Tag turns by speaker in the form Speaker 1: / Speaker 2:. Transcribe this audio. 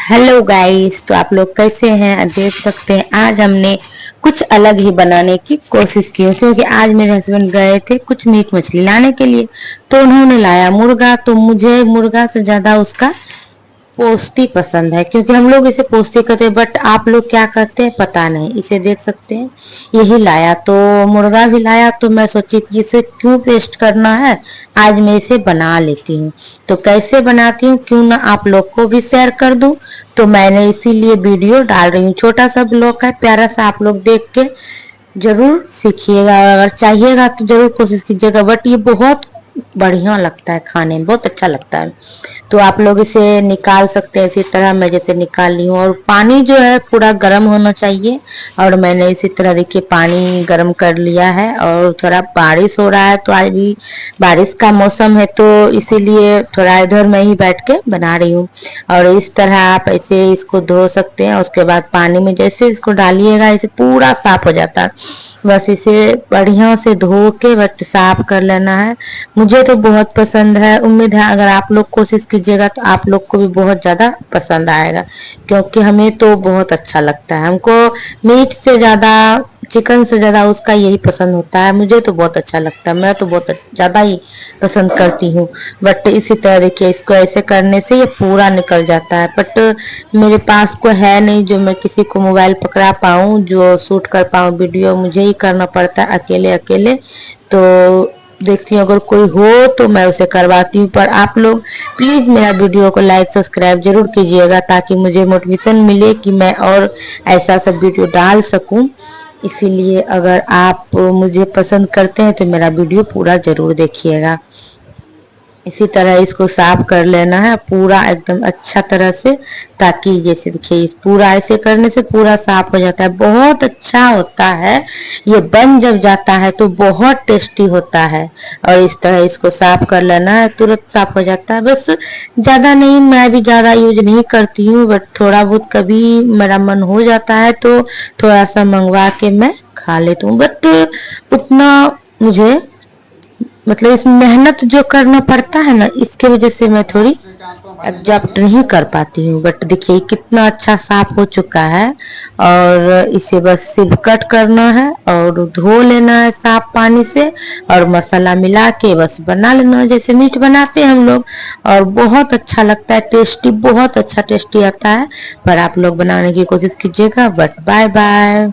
Speaker 1: Hello guys. तो आप लोग कैसे हैं? देख सकते हैं आज हमने कुछ अलग ही बनाने की कोशिश की है, क्योंकि आज मेरे हस्बैंड गए थे कुछ मीट मछली लाने के लिए। तो उन्होंने लाया मुर्गा, तो मुझे मुर्गा से ज्यादा उसका पोस्ती पसंद है, क्योंकि हम लोग इसे पोस्ती कहते हैं, बट आप लोग क्या कहते हैं पता नहीं। इसे देख सकते हैं, यही लाया तो मुर्गा भी लाया, तो मैं सोची कि इसे क्यों पेस्ट करना है, आज मैं इसे बना लेती हूँ। तो कैसे बनाती हूँ क्यों ना आप लोग को भी शेयर कर दूं। तो मैंने इसीलिए वीडियो डाल रही हूँ। छोटा सा ब्लॉग है, प्यारा सा, आप लोग देख के जरूर सीखिएगा, और अगर चाहिएगा तो जरूर कोशिश कीजिएगा। बट ये बहुत बढ़िया लगता है, खाने में बहुत अच्छा लगता है। तो आप लोग इसे निकाल सकते हैं इसी तरह मैं जैसे निकाल ली हूँ। और पानी जो है पूरा गर्म होना चाहिए, और मैंने इसी तरह देखिए पानी गर्म कर लिया है। और थोड़ा बारिश हो रहा है, तो आज भी बारिश का मौसम है, तो इसीलिए थोड़ा इधर मैं ही बैठ के बना रही हूँ। और इस तरह आप ऐसे इसको धो सकते हैं। उसके बाद पानी में जैसे इसको डालिएगा, इसे पूरा साफ हो जाता है। बस इसे बढ़िया से धो के बट साफ कर लेना है। मुझे तो बहुत पसंद है, उम्मीद है अगर आप लोग कोशिश कीजिएगा तो आप लोग को भी बहुत ज्यादा पसंद आएगा, क्योंकि हमें तो बहुत अच्छा लगता है। हमको मीट से ज्यादा, चिकन से ज्यादा उसका यही पसंद होता है। मुझे तो बहुत अच्छा लगता है, मैं तो बहुत ज्यादा ही पसंद करती हूँ। बट इसी तरह देखिए, इसको ऐसे करने से ये पूरा निकल जाता है। बट मेरे पास कोई है नहीं जो मैं किसी को मोबाइल पकड़ा पाऊँ, जो शूट कर पाऊँ वीडियो, मुझे ही करना पड़ता है अकेले अकेले। तो देखती हूँ अगर कोई हो तो मैं उसे करवाती हूँ। पर आप लोग प्लीज मेरा वीडियो को लाइक सब्सक्राइब जरूर कीजिएगा, ताकि मुझे मोटिवेशन मिले कि मैं और ऐसा सब वीडियो डाल सकूं। इसीलिए अगर आप मुझे पसंद करते हैं तो मेरा वीडियो पूरा जरूर देखिएगा। इसी तरह इसको साफ कर लेना है पूरा एकदम अच्छा तरह से, ताकि जैसे देखिए पूरा ऐसे करने से पूरा साफ हो जाता है, बहुत अच्छा होता है। ये बन जब जाता है तो बहुत टेस्टी होता है। और इस तरह इसको साफ कर लेना है, तुरंत साफ हो जाता है। बस ज्यादा नहीं, मैं भी ज्यादा यूज नहीं करती हूँ, बट थोड़ा बहुत कभी मेरा मन हो जाता है तो थोड़ा सा मंगवा के मैं खा लेती हूँ। बट उतना मुझे मतलब इसमें मेहनत जो करना पड़ता है ना, इसके वजह से मैं थोड़ी एडजस्ट नहीं कर पाती हूँ। बट देखिए कितना अच्छा साफ हो चुका है। और इसे बस सिर्फ कट करना है और धो लेना है साफ पानी से, और मसाला मिला के बस बना लेना है जैसे मीट बनाते हैं हम लोग। और बहुत अच्छा लगता है, टेस्टी, बहुत अच्छा टेस्टी आता है। पर आप लोग बनाने की कोशिश कीजिएगा। But bye bye.